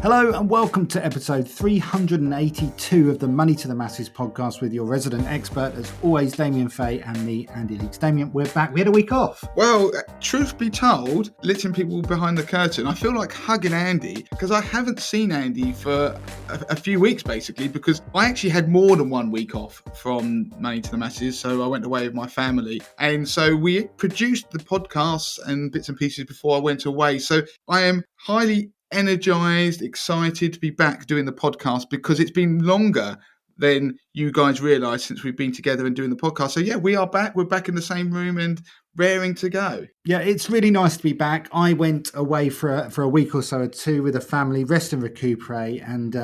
Hello and welcome to episode 382 of the Money to the Masses podcast with your resident expert, as always, Damien Fay and me, Andy Leeks. Damien, we're back. We had a week off. Well, truth be told, letting people behind the curtain, I feel like hugging Andy because I haven't seen Andy for a few weeks, basically, because I actually had more than 1 week off from Money to the Masses. So I went away with my family. And so we produced the podcasts and bits and pieces before I went away. So I am highly energized, excited to be back doing the podcast because it's been longer than you guys realise since we've been together and doing the podcast. So yeah, we are back. We're back in the same room and raring to go. Yeah, it's really nice to be back. I went away for a week or so or two with a family, rest and recuperate. And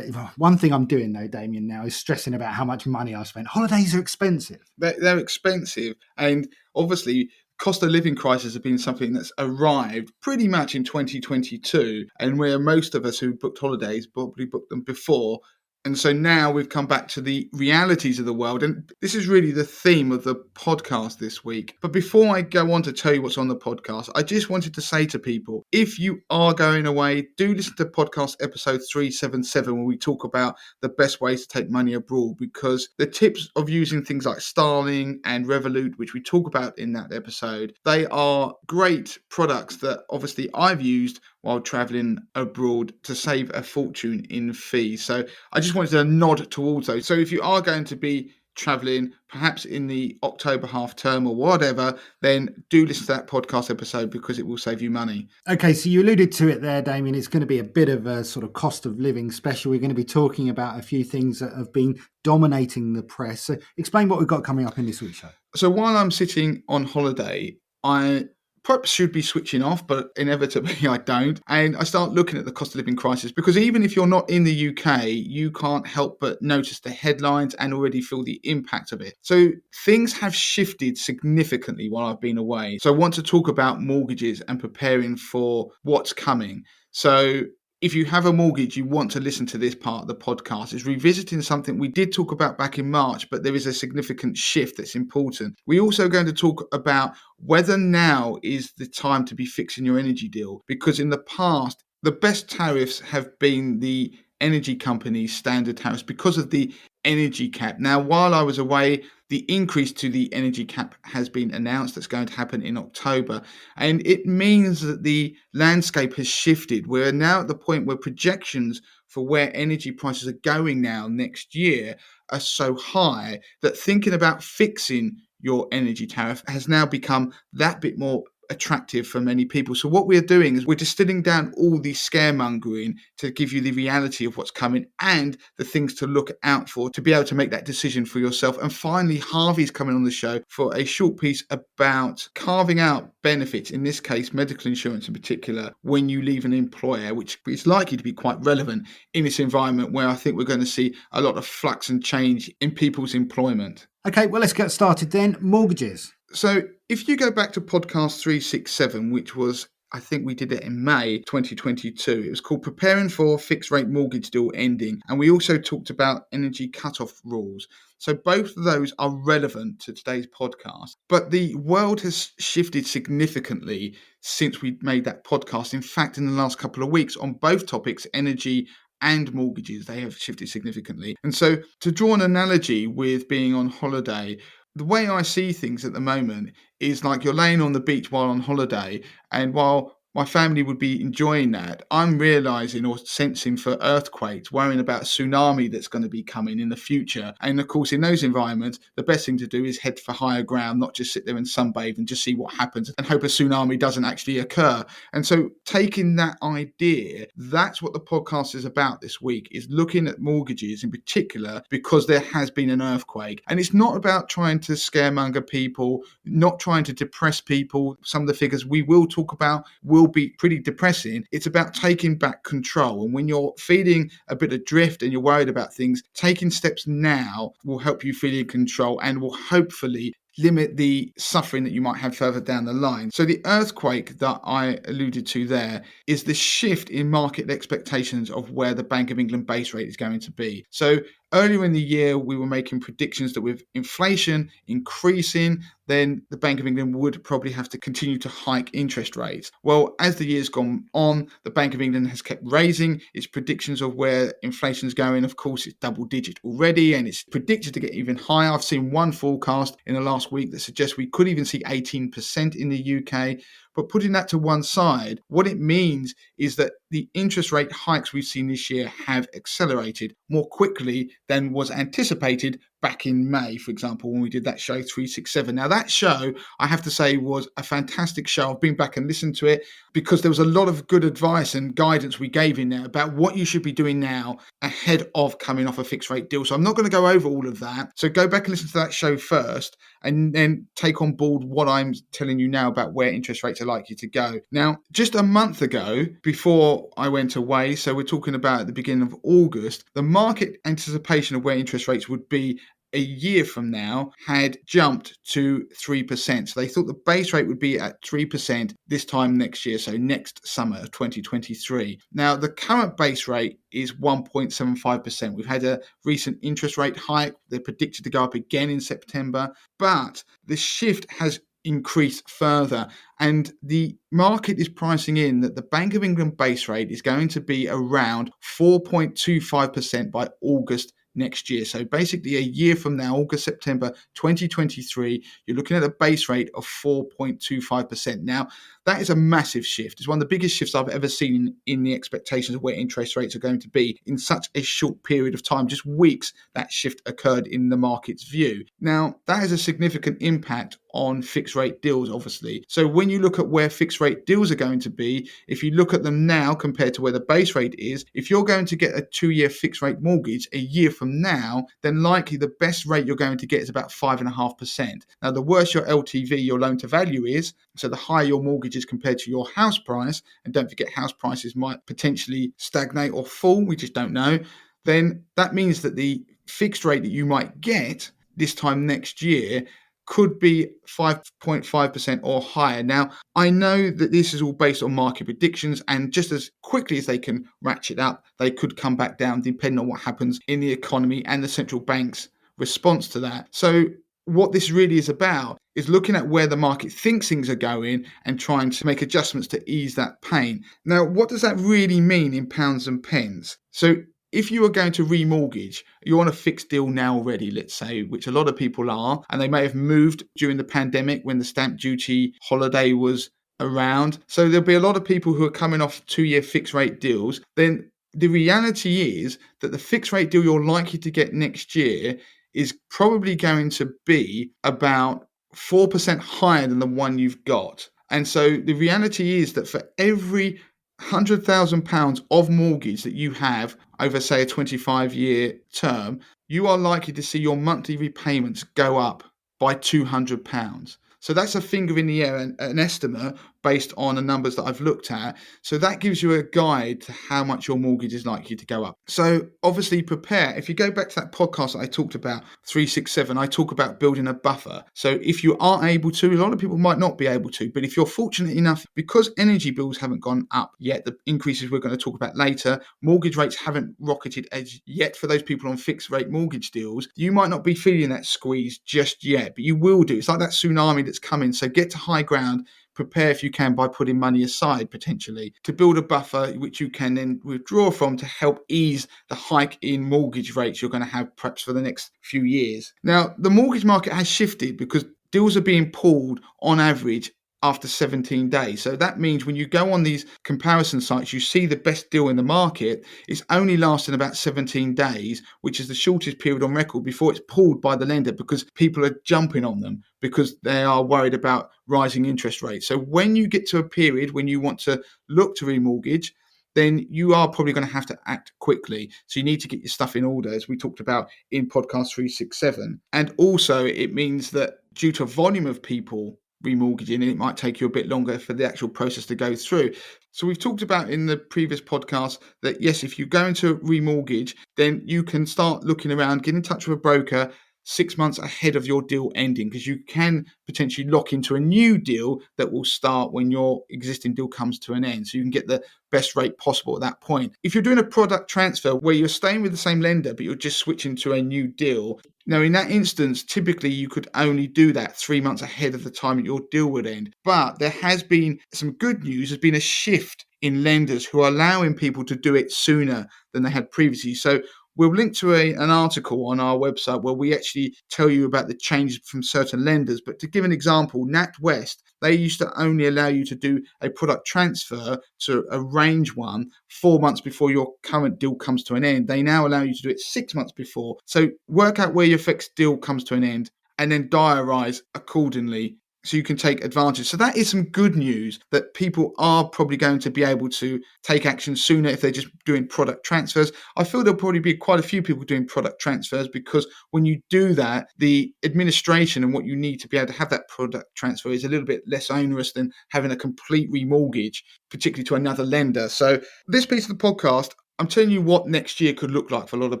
one thing I'm doing though, Damien, now is stressing about how much money I spent. Holidays are expensive. They're expensive, and obviously cost of living crisis has been something that's arrived pretty much in 2022, and where most of us who booked holidays probably booked them before. And so now we've come back to the realities of the world. And this is really the theme of the podcast this week. But before I go on to tell you what's on the podcast, I just wanted to say to people, if you are going away, do listen to podcast episode 377, where we talk about the best ways to take money abroad, because the tips of using things like Starling and Revolut, which we talk about in that episode, they are great products that obviously I've used while traveling abroad to save a fortune in fees. So I just wanted to nod towards those. So if you are going to be traveling, perhaps in the October half term or whatever, then do listen to that podcast episode because it will save you money. Okay, so you alluded to it there, Damien. It's going to be a bit of a sort of cost of living special. We're going to be talking about a few things that have been dominating the press. So explain what we've got coming up in this week's show. So while I'm sitting on holiday, I perhaps should be switching off, but inevitably I don't. And I start looking at the cost of living crisis, because even if you're not in the UK, you can't help but notice the headlines and already feel the impact of it. So things have shifted significantly while I've been away. So I want to talk about mortgages and preparing for what's coming. So if you have a mortgage, you want to listen to this part of the podcast. It's revisiting something we did talk about back in March, but there is a significant shift that's important. We're also going to talk about whether now is the time to be fixing your energy deal, because in the past, the best tariffs have been the energy companies' standard tariffs because of the energy cap. Now, while I was away, the increase to the energy cap has been announced. That's going to happen in October. And it means that the landscape has shifted. We're now at the point where projections for where energy prices are going now next year are so high that thinking about fixing your energy tariff has now become that bit more attractive for many people. So what we're doing is we're distilling down all the scaremongering to give you the reality of what's coming and the things to look out for to be able to make that decision for yourself. And finally, Harvey's coming on the show for a short piece about carving out benefits, in this case medical insurance in particular, when you leave an employer, which is likely to be quite relevant in this environment where I think we're going to see a lot of flux and change in people's employment. Okay, well, let's get started then. Mortgages. So if you go back to podcast 367, which was, I think we did it in May 2022, it was called Preparing for Fixed Rate Mortgage Deal Ending. And we also talked about energy cutoff rules. So both of those are relevant to today's podcast. But the world has shifted significantly since we made that podcast. In fact, in the last couple of weeks on both topics, energy and mortgages, they have shifted significantly. And so to draw an analogy with being on holiday, the way I see things at the moment is like you're laying on the beach while on holiday, and while my family would be enjoying that, I'm realizing or sensing for earthquakes, worrying about a tsunami that's going to be coming in the future. And of course, in those environments, the best thing to do is head for higher ground, not just sit there and sunbathe and just see what happens and hope a tsunami doesn't actually occur. And so taking that idea, that's what the podcast is about this week, is looking at mortgages in particular, because there has been an earthquake. And it's not about trying to scaremonger people, not trying to depress people. Some of the figures we will talk about will be pretty depressing. It's about taking back control. And when you're feeling a bit adrift and you're worried about things, taking steps now will help you feel in control and will hopefully limit the suffering that you might have further down the line. So the earthquake that I alluded to there is the shift in market expectations of where the Bank of England base rate is going to be. So earlier in the year, we were making predictions that with inflation increasing, then the Bank of England would probably have to continue to hike interest rates. Well, as the year's gone on, the Bank of England has kept raising its predictions of where inflation's going. Of course, it's double digit already, and it's predicted to get even higher. I've seen one forecast in the last week that suggests we could even see 18% in the UK. But putting that to one side, what it means is that the interest rate hikes we've seen this year have accelerated more quickly than was anticipated back in May, for example, when we did that show 367. Now, that show, I have to say, was a fantastic show. I've been back and listened to it because there was a lot of good advice and guidance we gave in there about what you should be doing now ahead of coming off a fixed rate deal. So I'm not going to go over all of that. So go back and listen to that show first and then take on board what I'm telling you now about where interest rates are likely to go. Now, just a month ago, before I went away, so we're talking about at the beginning of August, the market anticipation of where interest rates would be a year from now had jumped to 3%. So they thought the base rate would be at 3% this time next year, so next summer of 2023. Now, the current base rate is 1.75%. We've had a recent interest rate hike. They're predicted to go up again in September, but the shift has increase further, and the market is pricing in that the Bank of England base rate is going to be around 4.25% by August next year. So basically a year from now, August, September 2023, you're looking at a base rate of 4.25%. Now, that is a massive shift. It's one of the biggest shifts I've ever seen in the expectations of where interest rates are going to be in such a short period of time. Just weeks, that shift occurred in the market's view. Now, that has a significant impact on fixed rate deals, obviously. So when you look at where fixed rate deals are going to be, if you look at them now compared to where the base rate is, if you're going to get a 2-year fixed rate mortgage a year from now, then likely the best rate you're going to get is about 5.5%. Now, the worse your LTV, your loan to value is, so the higher your mortgage is compared to your house price, and don't forget house prices might potentially stagnate or fall, we just don't know, then that means that the fixed rate that you might get this time next year could be 5.5% or higher. Now, I know that this is all based on market predictions, and just as quickly as they can ratchet up, they could come back down depending on what happens in the economy and the central bank's response to that. So what this really is about is looking at where the market thinks things are going and trying to make adjustments to ease that pain. Now, what does that really mean in pounds and pence? So if you are going to remortgage, you're on a fixed deal now already, let's say, which a lot of people are, and they may have moved during the pandemic when the stamp duty holiday was around. So there'll be a lot of people who are coming off 2-year fixed rate deals. Then the reality is that the fixed rate deal you're likely to get next year is probably going to be about 4% higher than the one you've got. And so the reality is that for every £100,000 of mortgage that you have over, say, a 25-year term, you are likely to see your monthly repayments go up by £200. So that's a finger in the air, an estimate based on the numbers that I've looked at. So that gives you a guide to how much your mortgage is likely to go up. So obviously prepare. If you go back to that podcast that I talked about, 367, I talk about building a buffer. So if you are able to, a lot of people might not be able to, but if you're fortunate enough, because energy bills haven't gone up yet, the increases we're going to talk about later, mortgage rates haven't rocketed as yet for those people on fixed rate mortgage deals, you might not be feeling that squeeze just yet, but you will do. It's like that tsunami that's coming. So get to high ground. Prepare if you can by putting money aside potentially to build a buffer which you can then withdraw from to help ease the hike in mortgage rates you're going to have perhaps for the next few years. Now, the mortgage market has shifted because deals are being pulled on average after 17 days. So that means when you go on these comparison sites, you see the best deal in the market is only lasting about 17 days, which is the shortest period on record before it's pulled by the lender because people are jumping on them because they are worried about rising interest rates. So when you get to a period when you want to look to remortgage, then you are probably going to have to act quickly. So you need to get your stuff in order, as we talked about in podcast 367. And also it means that due to volume of people remortgaging, it might take you a bit longer for the actual process to go through. So we've talked about in the previous podcast that yes, if you go into remortgage, then you can start looking around, get in touch with a broker, 6 months ahead of your deal ending, because you can potentially lock into a new deal that will start when your existing deal comes to an end. So you can get the best rate possible at that point. If you're doing a product transfer where you're staying with the same lender, but you're just switching to a new deal, now in that instance, typically you could only do that 3 months ahead of the time that your deal would end. But there has been some good news. There's been a shift in lenders who are allowing people to do it sooner than they had previously. So we'll link to an article on our website where we actually tell you about the changes from certain lenders. But to give an example, NatWest, they used to only allow you to do a product transfer, to arrange one 4 months before your current deal comes to an end. They now allow you to do it 6 months before. So work out where your fixed deal comes to an end and then diarise accordingly, so you can take advantage. So that is some good news, that people are probably going to be able to take action sooner if they're just doing product transfers. I feel there'll probably be quite a few people doing product transfers, because when you do that, the administration and what you need to be able to have that product transfer is a little bit less onerous than having a complete remortgage, particularly to another lender. So this piece of the podcast, I'm telling you what next year could look like for a lot of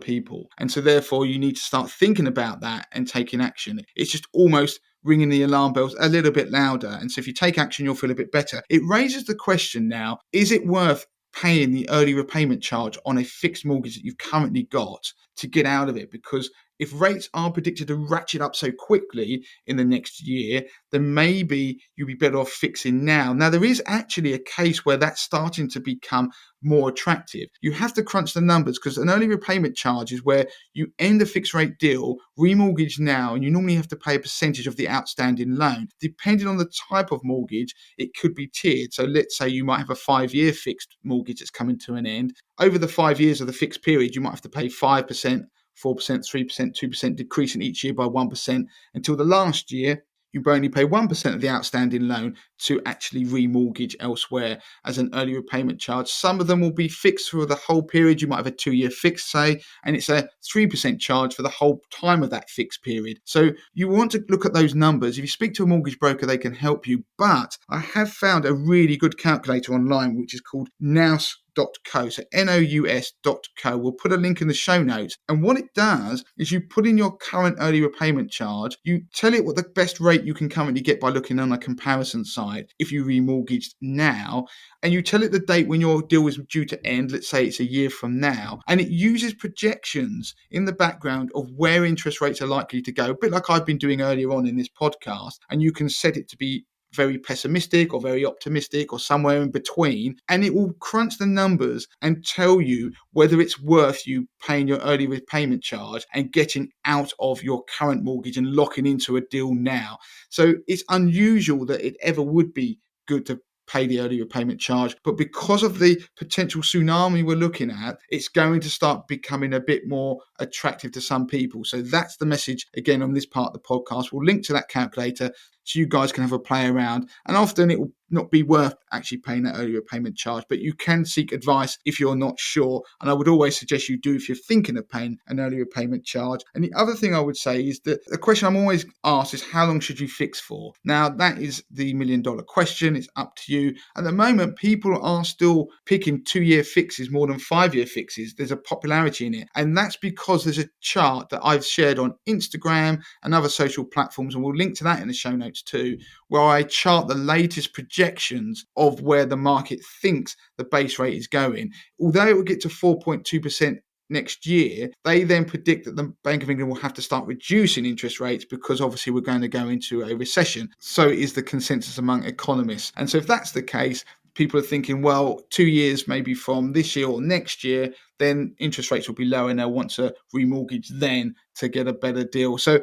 people. And so therefore you need to start thinking about that and taking action. It's just almost ringing the alarm bells a little bit louder. And so if you take action, you'll feel a bit better. It raises the question now, is it worth paying the early repayment charge on a fixed mortgage that you've currently got to get out of it? Because if rates are predicted to ratchet up so quickly in the next year, then maybe you'll be better off fixing now. Now, there is actually a case where that's starting to become more attractive. You have to crunch the numbers, because an early repayment charge is where you end a fixed rate deal, remortgage now, and you normally have to pay a percentage of the outstanding loan. Depending on the type of mortgage, it could be tiered. So let's say you might have a 5-year fixed mortgage that's coming to an end. Over the 5 years of the fixed period, you might have to pay 5%, 4%, 3%, 2%, decreasing each year by 1%, until the last year you only pay 1% of the outstanding loan to actually remortgage elsewhere as an early repayment charge. Some of them will be fixed for the whole period. You might have a 2-year fixed, say, and it's a 3% charge for the whole time of that fixed period. So you want to look at those numbers. If you speak to a mortgage broker, they can help you. But I have found a really good calculator online, which is called Nous.co, so nous.co. We'll put a link in the show notes. And what it does is you put in your current early repayment charge, you tell it what the best rate you can currently get by looking on a comparison site if you remortgaged now, and you tell it the date when your deal is due to end. Let's say it's a year from now, and it uses projections in the background of where interest rates are likely to go, a bit like I've been doing earlier on in this podcast, and you can set it to be very pessimistic or very optimistic or somewhere in between, and it will crunch the numbers and tell you whether it's worth you paying your early repayment charge and getting out of your current mortgage and locking into a deal now. So it's unusual that it ever would be good to pay the early repayment charge, but because of the potential tsunami we're looking at, it's going to start becoming a bit more attractive to some people. So that's the message again on this part of the podcast. We'll link to that calculator so you guys can have a play around, and often it will not be worth actually paying that early repayment charge, but you can seek advice if you're not sure, and I would always suggest you do if you're thinking of paying an early repayment charge. And the other thing I would say is that the question I'm always asked is, how long should you fix for? Now that is the $1 million question. It's up to you. At the moment, people are still picking 2-year fixes more than 5-year fixes. There's a popularity in it, and that's because there's a chart that I've shared on Instagram and other social platforms, and we'll link to that in the show notes too, where I chart the latest projections of where the market thinks the base rate is going. Although it will get to 4.2% next year, they then predict that the Bank of England will have to start reducing interest rates because obviously we're going to go into a recession. So is the consensus among economists. And so if that's the case, people are thinking, well, 2 years maybe from this year or next year, then interest rates will be lower and they'll want to remortgage then to get a better deal. So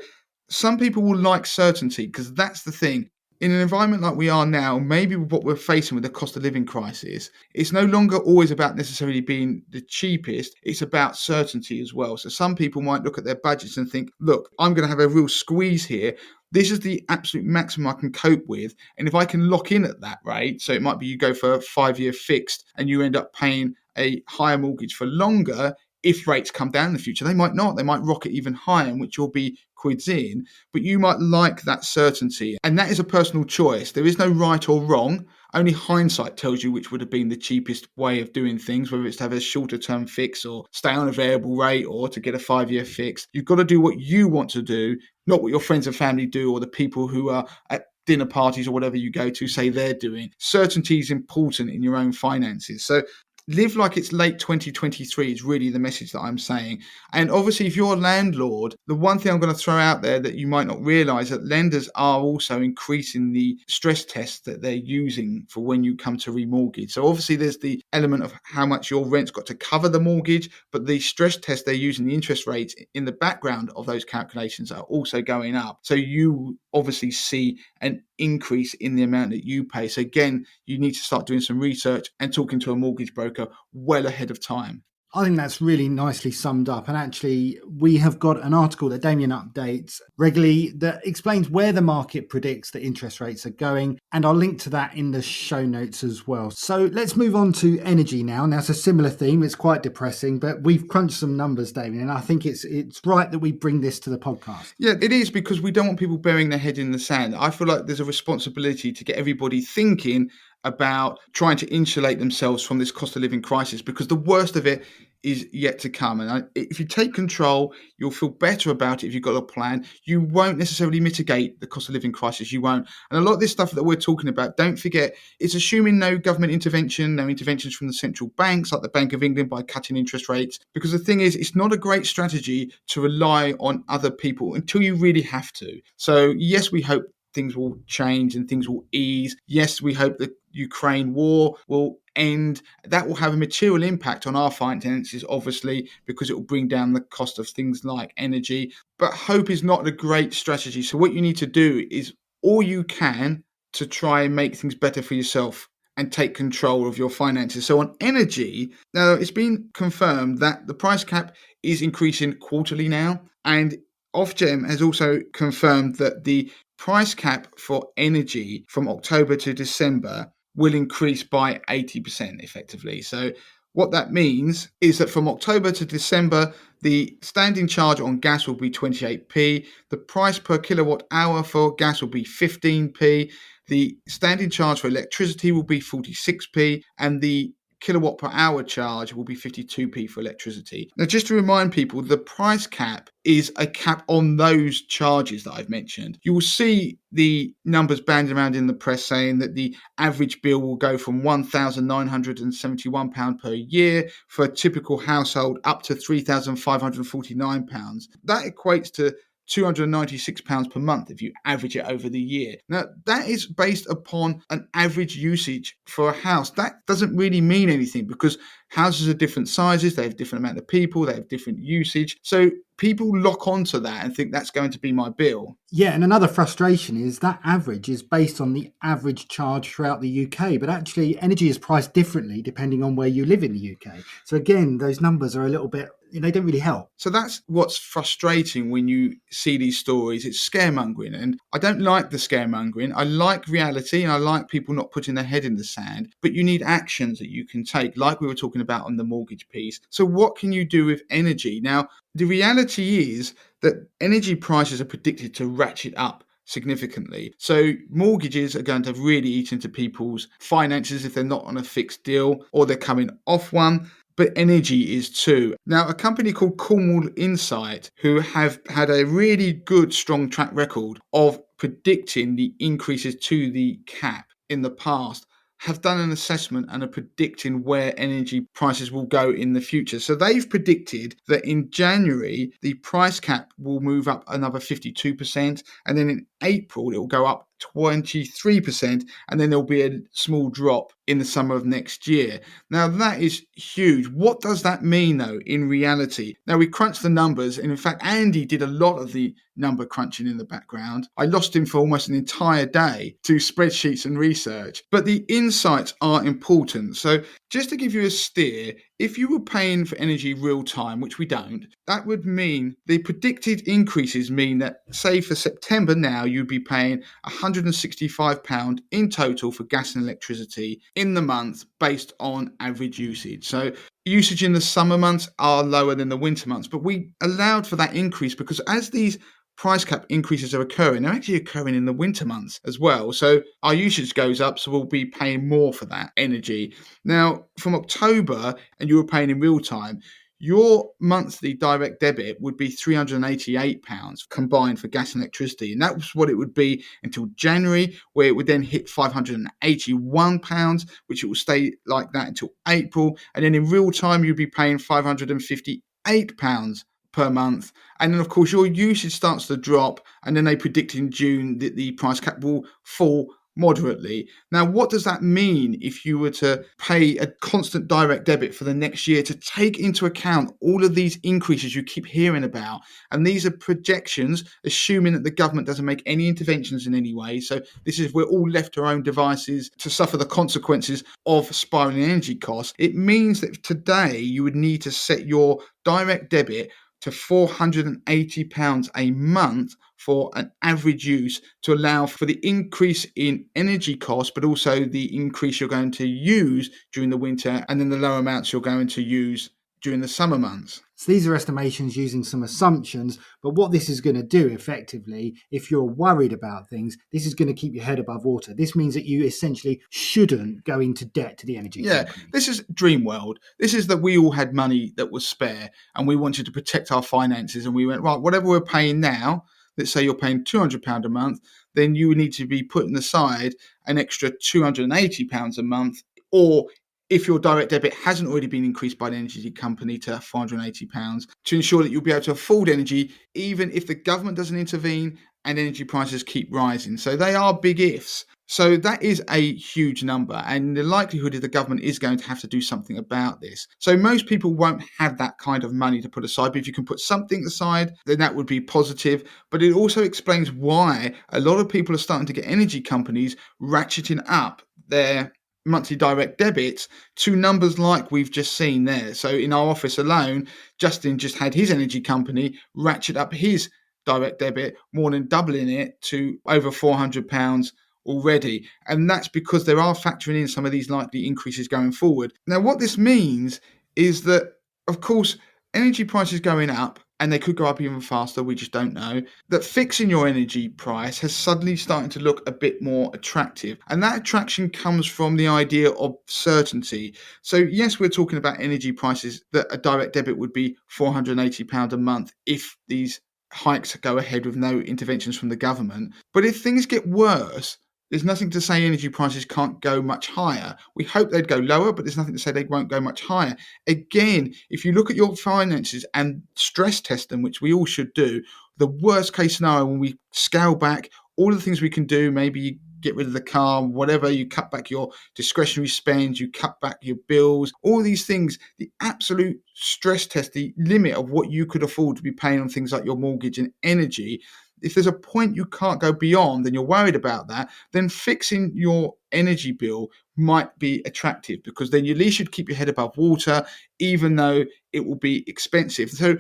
some people will like certainty, because that's the thing. In an environment like we are now, maybe what we're facing with the cost of living crisis, it's no longer always about necessarily being the cheapest. It's about certainty as well. So some people might look at their budgets and think, look, I'm going to have a real squeeze here. This is the absolute maximum I can cope with. And if I can lock in at that rate, so it might be you go for a 5-year fixed and you end up paying a higher mortgage for longer. If rates come down in the future, they might not. They might rocket even higher, in which you'll be quids in. But you might like that certainty. And that is a personal choice. There is no right or wrong. only hindsight tells you which would have been the cheapest way of doing things, whether it's to have a shorter term fix or stay on a variable rate or to get a 5-year fix. You've got to do what you want to do, not what your friends and family do or the people who are at dinner parties or whatever you go to say they're doing. Certainty is important in your own finances. So live like it's late 2023 is really the message that I'm saying. And obviously, if you're a landlord, the one thing I'm going to throw out there that you might not realize that lenders are also increasing the stress tests that they're using for when you come to remortgage. So obviously there's the element of how much your rent's got to cover the mortgage, but the stress test they're using, the interest rates in the background of those calculations are also going up. So you obviously see an increase in the amount that you pay. So again, you need to start doing some research and talking to a mortgage broker well ahead of time. I think that's really nicely summed up. And actually, we have got an article that Damien updates regularly that explains where the market predicts that interest rates are going. And I'll link to that in the show notes as well. So let's move on to energy now. Now, it's a similar theme. It's quite depressing, but we've crunched some numbers, Damien. And I think it's right that we bring this to the podcast. Yeah, it is, because we don't want people burying their head in the sand. I feel like there's a responsibility to get everybody thinking about trying to insulate themselves from this cost of living crisis, because the worst of it is yet to come. And if you take control, you'll feel better about it if you've got a plan. You won't necessarily mitigate the cost of living crisis. You won't. And a lot of this stuff that we're talking about, don't forget, it's assuming no government intervention, no interventions from the central banks like the Bank of England by cutting interest rates. Because the thing is, it's not a great strategy to rely on other people until you really have to. So yes, we hope things will change and things will ease. Yes, we hope that Ukraine war will end. That will have a material impact on our finances, obviously, because it will bring down the cost of things like energy. But hope is not a great strategy. So what you need to do is all you can to try and make things better for yourself and take control of your finances. So on energy, now it's been confirmed that the price cap is increasing quarterly now, and Ofgem has also confirmed that the price cap for energy from October to December will increase by 80% effectively. So what that means is that from October to December, the standing charge on gas will be 28p, the price per kilowatt hour for gas will be 15p, the standing charge for electricity will be 46p, and the kilowatt per hour charge will be 52p for electricity. Now, just to remind people, the price cap is a cap on those charges that I've mentioned. You will see the numbers banded around in the press saying that the average bill will go from £1,971 per year for a typical household up to £3,549. That equates to £296 per month if you average it over the year. Now, that is based upon an average usage for a house. That doesn't really mean anything because houses are different sizes, they have different amount of people, they have different usage. So people lock onto that and think that's going to be my bill. Yeah, and another frustration is that average is based on the average charge throughout the UK, but actually energy is priced differently depending on where you live in the UK. So again, those numbers are a little bit, they don't really help. So that's what's frustrating when you see these stories. It's scaremongering, and I don't like the scaremongering. I like reality and I like people not putting their head in the sand, but you need actions that you can take, like we were talking about on the mortgage piece. So what can you do with energy? Now, the reality is that energy prices are predicted to ratchet up significantly. So mortgages are going to really eat into people's finances if they're not on a fixed deal or they're coming off one. But energy is too. Now, a company called Cornwall Insight, who have had a really good, strong track record of predicting the increases to the cap in the past, have done an assessment and are predicting where energy prices will go in the future. So they've predicted that in January, the price cap will move up another 52%, and then in April, it will go up 23%, and then there'll be a small drop in the summer of next year. Now, that is huge. What does that mean, though, in reality? Now, we crunched the numbers, and in fact, Andy did a lot of the number crunching in the background. I lost him for almost an entire day to spreadsheets and research, but the insights are important. So just to give you a steer, if you were paying for energy real time, which we don't, that would mean the predicted increases mean that, say for September now, you'd be paying £165 in total for gas and electricity in the month based on average usage. So usage in the summer months are lower than the winter months, but we allowed for that increase because as these price cap increases are occurring, they're actually occurring in the winter months as well. So our usage goes up, so we'll be paying more for that energy. Now, from October, and you were paying in real time, your monthly direct debit would be £388 combined for gas and electricity. And that was what it would be until January, where it would then hit £581, which it will stay like that until April. And then in real time, you'd be paying £558 per month. And then, of course, your usage starts to drop. And then they predict in June that the price cap will fall moderately. Now, what does that mean if you were to pay a constant direct debit for the next year to take into account all of these increases you keep hearing about? And these are projections, assuming that the government doesn't make any interventions in any way. So this is, we're all left to our own devices to suffer the consequences of spiraling energy costs. It means that today you would need to set your direct debit to £480 a month for an average use to allow for the increase in energy costs, but also the increase you're going to use during the winter, and then the lower amounts you're going to use during the summer months. So these are estimations using some assumptions, but what this is going to do effectively, if you're worried about things, this is going to keep your head above water. This means that you essentially shouldn't go into debt to the energy company. This is dream world. This is that we all had money that was spare and we wanted to protect our finances, and we went, right, whatever we're paying now, let's say you're paying £200 a month, then you would need to be putting aside an extra £280 a month, or if your direct debit hasn't already been increased by the energy company to £480, to ensure that you'll be able to afford energy even if the government doesn't intervene and energy prices keep rising. So they are big ifs. So that is a huge number, and the likelihood is the government is going to have to do something about this. So most people won't have that kind of money to put aside, but if you can put something aside, then that would be positive. But it also explains why a lot of people are starting to get energy companies ratcheting up their monthly direct debits to numbers like we've just seen there. So in our office alone, Justin just had his energy company ratchet up his direct debit, more than doubling it to over £400 already. And that's because they are factoring in some of these likely increases going forward. Now, what this means is that, of course, energy prices going up, and they could go up even faster, we just don't know, that fixing your energy price has suddenly started to look a bit more attractive. And that attraction comes from the idea of certainty. So yes, we're talking about energy prices that a direct debit would be £480 a month if these hikes go ahead with no interventions from the government. But if things get worse, there's nothing to say energy prices can't go much higher. We hope they'd go lower, but there's nothing to say they won't go much higher. Again, if you look at your finances and stress test them, which we all should do, the worst case scenario, when we scale back all the things we can do, maybe you get rid of the car, whatever, you cut back your discretionary spend, you cut back your bills, all these things, the absolute stress test, the limit of what you could afford to be paying on things like your mortgage and energy. If there's a point you can't go beyond and you're worried about that, then fixing your energy bill might be attractive, because then at least you'd keep your head above water, even though it will be expensive. So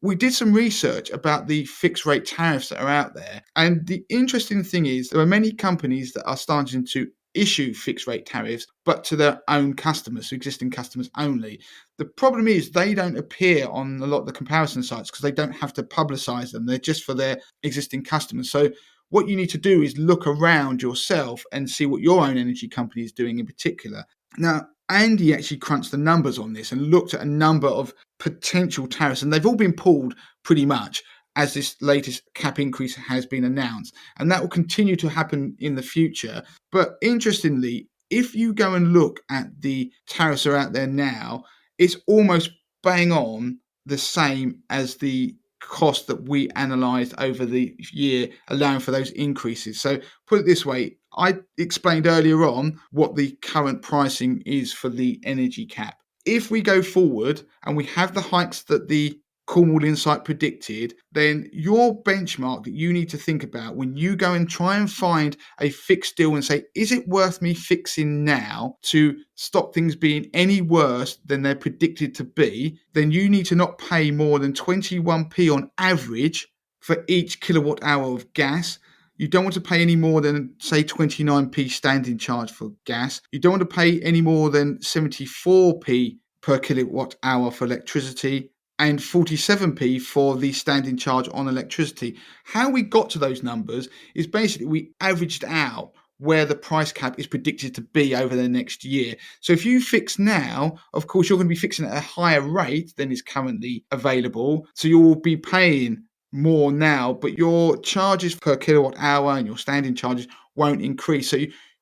we did some research about the fixed rate tariffs that are out there. And the interesting thing is there are many companies that are starting to issue fixed rate tariffs, but to their own customers, so existing customers only. The problem is they don't appear on a lot of the comparison sites because they don't have to publicize them. They're just for their existing customers. So what you need to do is look around yourself and see what your own energy company is doing in particular. Now, Andy actually crunched the numbers on this and looked at a number of potential tariffs, and they've all been pulled pretty much as this latest cap increase has been announced. And that will continue to happen in the future. But interestingly, if you go and look at the tariffs that are out there now, it's almost bang on the same as the cost that we analysed over the year, allowing for those increases. So put it this way, I explained earlier on what the current pricing is for the energy cap. If we go forward and we have the hikes that the Cornwall Insight predicted, then your benchmark that you need to think about when you go and try and find a fixed deal and say, is it worth me fixing now to stop things being any worse than they're predicted to be, then you need to not pay more than 21p on average for each kilowatt hour of gas. You don't want to pay any more than, say, 29p standing charge for gas. You don't want to pay any more than 74p per kilowatt hour for electricity. and 47p for the standing charge on electricity. How we got to those numbers is basically we averaged out where the price cap is predicted to be over the next year. So if you fix now, of course, you're going to be fixing at a higher rate than is currently available. So you'll be paying more now, but your charges per kilowatt hour and your standing charges won't increase. So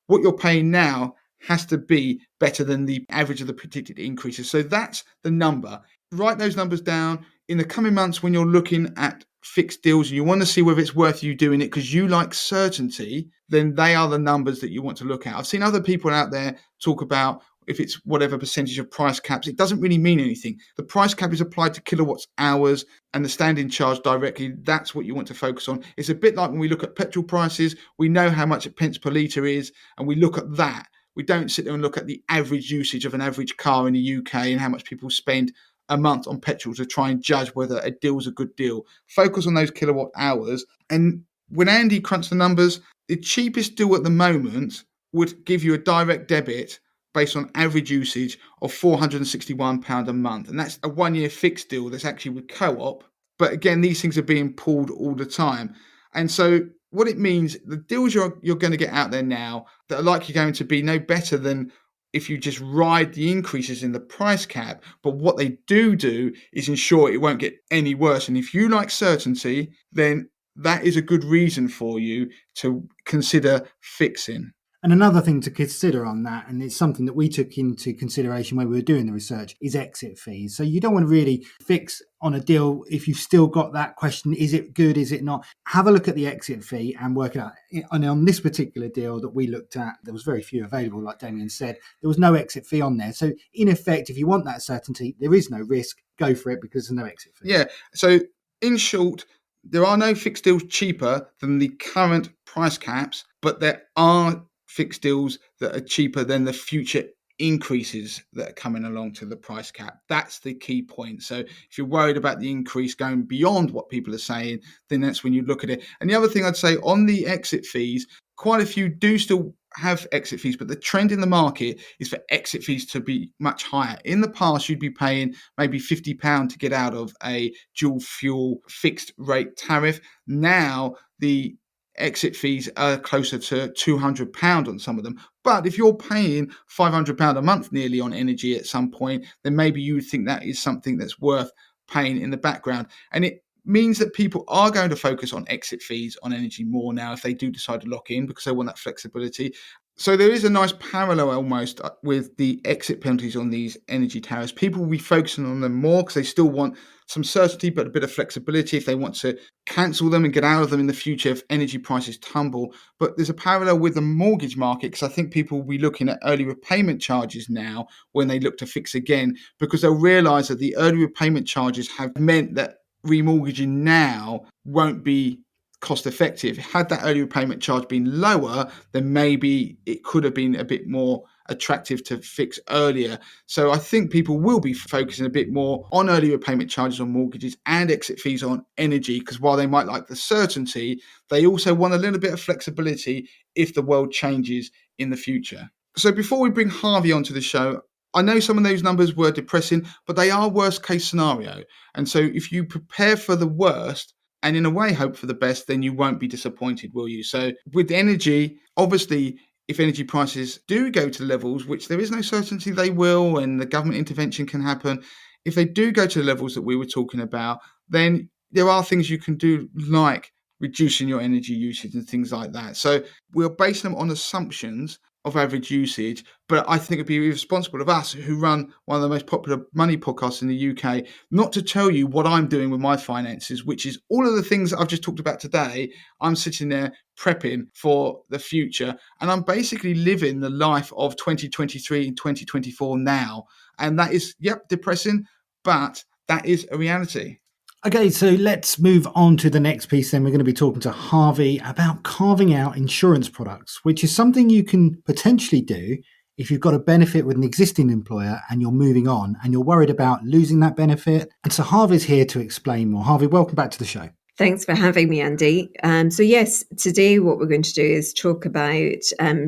what you're paying now has to be better than the average of the predicted increases. So that's the number. Write those numbers down. In the coming months, when you're looking at fixed deals and you want to see whether it's worth you doing it because you like certainty, then they are the numbers that you want to look at. I've seen other people out there talk about if it's whatever percentage of price caps. It doesn't really mean anything. The price cap is applied to kilowatts hours and the standing charge directly. That's what you want to focus on. It's a bit like when we look at petrol prices, we know how much a pence per litre is, and we look at that. We don't sit there and look at the average usage of an average car in the UK and how much people spend a month on petrol to try and judge whether a deal's a good deal. Focus on those kilowatt hours. And when Andy crunched the numbers, the cheapest deal at the moment would give you a direct debit based on average usage of £461 a month. And that's a 1-year fixed deal that's actually with Co-op. But again, these things are being pulled all the time. And so what it means, the deals you're going to get out there now that are likely going to be no better than if you just ride the increases in the price cap. But what they do is ensure it won't get any worse. And if you like certainty, then that is a good reason for you to consider fixing. And another thing to consider on that, and it's something that we took into consideration when we were doing the research, is exit fees. So you don't want to really fix on a deal if you've still got that question, is it good, is it not? Have a look at the exit fee and work it out. And on this particular deal that we looked at, there was very few available, like Damien said. There was no exit fee on there. So in effect, if you want that certainty, there is no risk, go for it because there's no exit fee. Yeah, so in short, there are no fixed deals cheaper than the current price caps, but there are fixed deals that are cheaper than the future increases that are coming along to the price cap. That's the key point. So if you're worried about the increase going beyond what people are saying, then that's when you look at it. And the other thing I'd say on the exit fees, quite a few do still have exit fees, but the trend in the market is for exit fees to be much higher. In the past, you'd be paying maybe £50 to get out of a dual fuel fixed rate tariff. Now the exit fees are closer to £200 on some of them. But if you're paying £500 a month nearly on energy at some point, then maybe you would think that is something that's worth paying in the background. And it means that people are going to focus on exit fees on energy more now if they do decide to lock in because they want that flexibility. So there is a nice parallel almost with the exit penalties on these energy tariffs. People will be focusing on them more because they still want some certainty but a bit of flexibility if they want to cancel them and get out of them in the future if energy prices tumble. But there's a parallel with the mortgage market because I think people will be looking at early repayment charges now when they look to fix again because they'll realise that the early repayment charges have meant that remortgaging now won't be cost effective. Had that early repayment charge been lower, then maybe it could have been a bit more attractive to fix earlier. So I think people will be focusing a bit more on early repayment charges on mortgages and exit fees on energy because while they might like the certainty, they also want a little bit of flexibility if the world changes in the future. So before we bring Harvey onto the show, I know some of those numbers were depressing, but they are worst case scenario. And so if you prepare for the worst, and in a way hope for the best, then you won't be disappointed, will you? So with energy, obviously, if energy prices do go to levels, which there is no certainty they will, and the government intervention can happen, if they do go to the levels that we were talking about, then there are things you can do like reducing your energy usage and things like that. So we're basing them on assumptions of average usage, but I think it'd be irresponsible of us who run one of the most popular money podcasts in the UK not to tell you what I'm doing with my finances, which is all of the things that I've just talked about today. I'm sitting there prepping for the future and I'm basically living the life of 2023 and 2024 now. And that is, depressing, but that is a reality. Okay, so let's move on to the next piece then. We're going to be talking to Harvey about carving out insurance products, which is something you can potentially do if you've got a benefit with an existing employer and you're moving on and you're worried about losing that benefit. And so Harvey's here to explain more. Harvey, welcome back to the show. Thanks for having me, Andy. So yes, today what we're going to do is talk about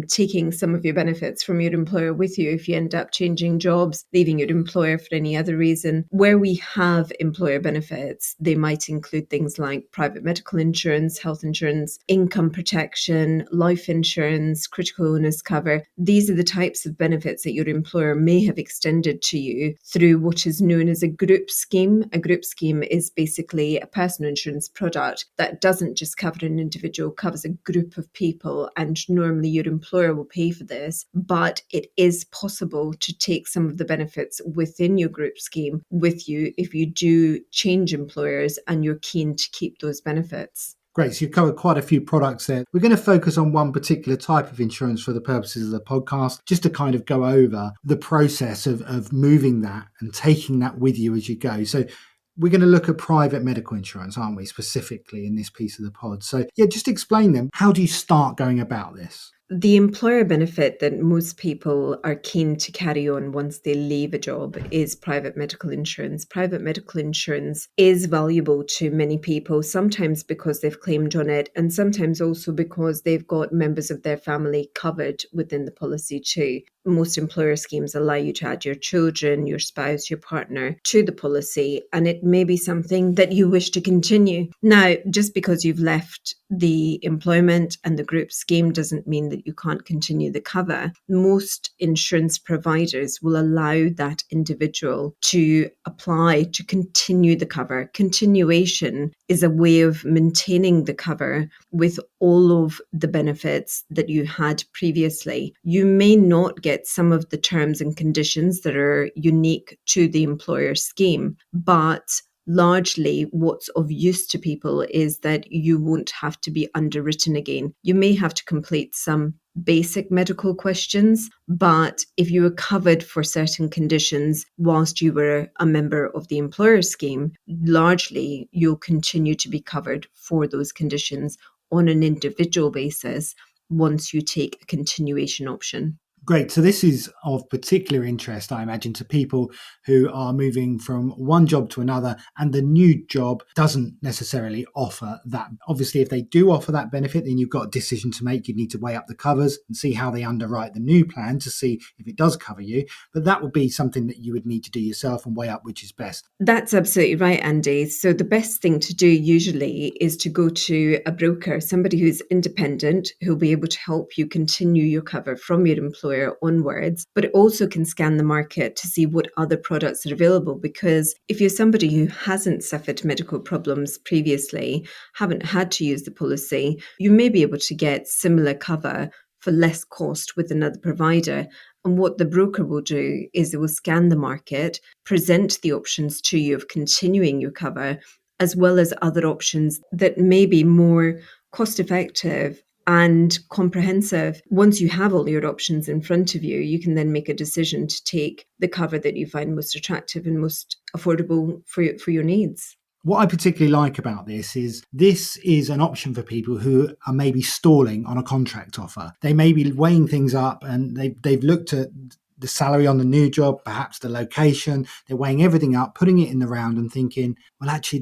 taking some of your benefits from your employer with you if you end up changing jobs, leaving your employer for any other reason. Where we have employer benefits, they might include things like private medical insurance, health insurance, income protection, life insurance, critical illness cover. These are the types of benefits that your employer may have extended to you through what is known as a group scheme. A group scheme is basically a personal insurance product that doesn't just cover an individual, covers a group of people, and normally your employer will pay for this, but it is possible to take some of the benefits within your group scheme with you if you do change employers and you're keen to keep those benefits. Great. So you've covered quite a few products there. We're going to focus on one particular type of insurance for the purposes of the podcast, just to kind of go over the process of moving that and taking that with you as you go. So we're going to look at private medical insurance, aren't we, specifically in this piece of the pod? So yeah, just explain them. How do you start going about this? The employer benefit that most people are keen to carry on once they leave a job is private medical insurance. Private medical insurance is valuable to many people, sometimes because they've claimed on it, and sometimes also because they've got members of their family covered within the policy too. Most employer schemes allow you to add your children, your spouse, your partner to the policy, and it may be something that you wish to continue. Now, just because you've left the employment and the group scheme doesn't mean that you can't continue the cover. Most insurance providers will allow that individual to apply to continue the cover. Continuation is a way of maintaining the cover with all of the benefits that you had previously. You may not get some of the terms and conditions that are unique to the employer scheme, but largely what's of use to people is that you won't have to be underwritten again. You may have to complete some basic medical questions, but if you were covered for certain conditions whilst you were a member of the employer scheme, largely you'll continue to be covered for those conditions on an individual basis once you take a continuation option. Great. So this is of particular interest, I imagine, to people who are moving from one job to another, and the new job doesn't necessarily offer that. Obviously, if they do offer that benefit, then you've got a decision to make. You need to weigh up the covers and see how they underwrite the new plan to see if it does cover you. But that would be something that you would need to do yourself and weigh up which is best. That's absolutely right, Andy. So the best thing to do usually is to go to a broker, somebody who's independent, who'll be able to help you continue your cover from your employer onwards, but it also can scan the market to see what other products are available. Because if you're somebody who hasn't suffered medical problems previously, haven't had to use the policy, you may be able to get similar cover for less cost with another provider. And what the broker will do is it will scan the market, present the options to you of continuing your cover, as well as other options that may be more cost effective and comprehensive. Once you have all your options in front of you, you can then make a decision to take the cover that you find most attractive and most affordable for your needs. What I particularly like about this is an option for people who are maybe stalling on a contract offer. They may be weighing things up and they've looked at the salary on the new job, perhaps the location. They're weighing everything up, putting it in the round and thinking, well, actually,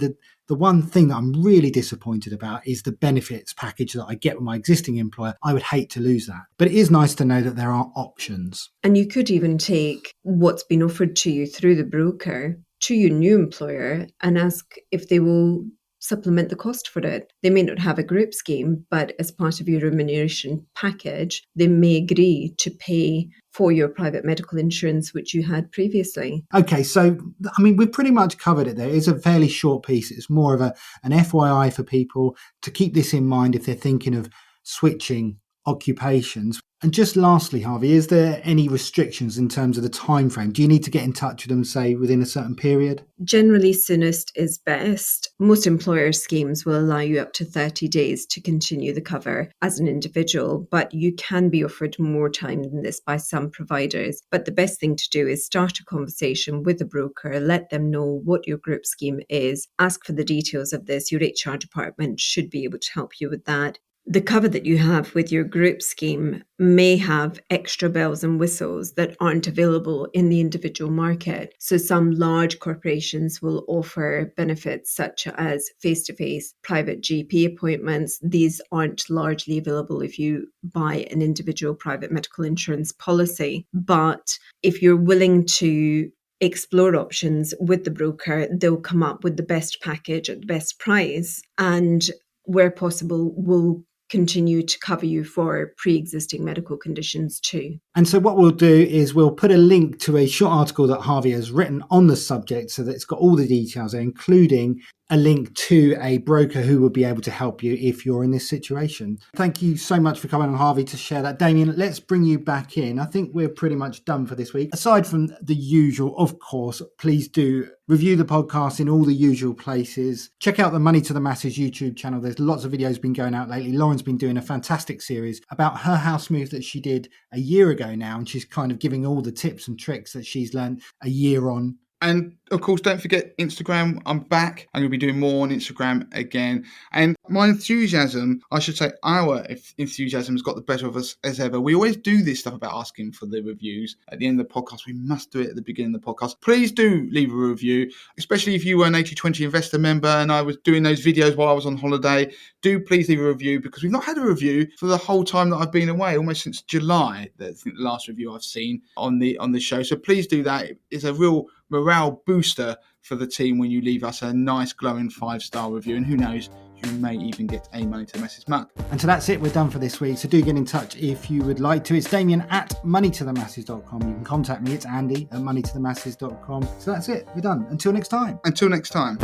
the one thing that I'm really disappointed about is the benefits package that I get with my existing employer. I would hate to lose that. But it is nice to know that there are options. And you could even take what's been offered to you through the broker to your new employer and ask if they will supplement the cost for it. They may not have a group scheme, but as part of your remuneration package, they may agree to pay for your private medical insurance, which you had previously. Okay, so, I mean, we've pretty much covered it there. It's a fairly short piece. It's more of an FYI for people to keep this in mind if they're thinking of switching occupations. And just lastly, Harvey, is there any restrictions in terms of the time frame? Do you need to get in touch with them, say, within a certain period? Generally, soonest is best. Most employer schemes will allow you up to 30 days to continue the cover as an individual, but you can be offered more time than this by some providers. But the best thing to do is start a conversation with a broker, let them know what your group scheme is, ask for the details of this. Your HR department should be able to help you with that. the cover that you have with your group scheme may have extra bells and whistles that aren't available in the individual market. So some large corporations will offer benefits such as face-to-face private GP appointments. These aren't largely available if you buy an individual private medical insurance policy. But if you're willing to explore options with the broker, they'll come up with the best package at the best price, and where possible, will continue to cover you for pre-existing medical conditions too. And so what we'll do is we'll put a link to a short article that Harvey has written on the subject so that it's got all the details there, including a link to a broker who will be able to help you if you're in this situation. Thank you so much for coming on, Harvey, to share that. Damien, let's bring you back in. I think we're pretty much done for this week. Aside from the usual, of course, please do review the podcast in all the usual places. Check out the Money to the Masses YouTube channel. There's lots of videos been going out lately. Lauren's been doing a fantastic series about her house move that she did a year ago now, and she's kind of giving all the tips and tricks that she's learned a year on. And of course, don't forget Instagram. I'm back. I'm going to be doing more on Instagram again. And my enthusiasm, I should say our enthusiasm, has got the better of us as ever. We always do this stuff about asking for the reviews at the end of the podcast. We must do it at the beginning of the podcast. Please do leave a review, especially if you were an 80/20 investor member and I was doing those videos while I was on holiday. Do please leave a review, because we've not had a review for the whole time that I've been away, almost since July. I think the last review I've seen on the show. So please do that. It's a real morale booster for the team when you leave us a nice glowing 5-star review, and who knows, you may even get a Money to the Masses mug. And so that's it, we're done for this week. So do get in touch if you would like to. It's Damien at moneytothemasses.com. You can contact me, it's Andy at moneytothemasses.com. So that's it, we're done. Until next time. Until next time.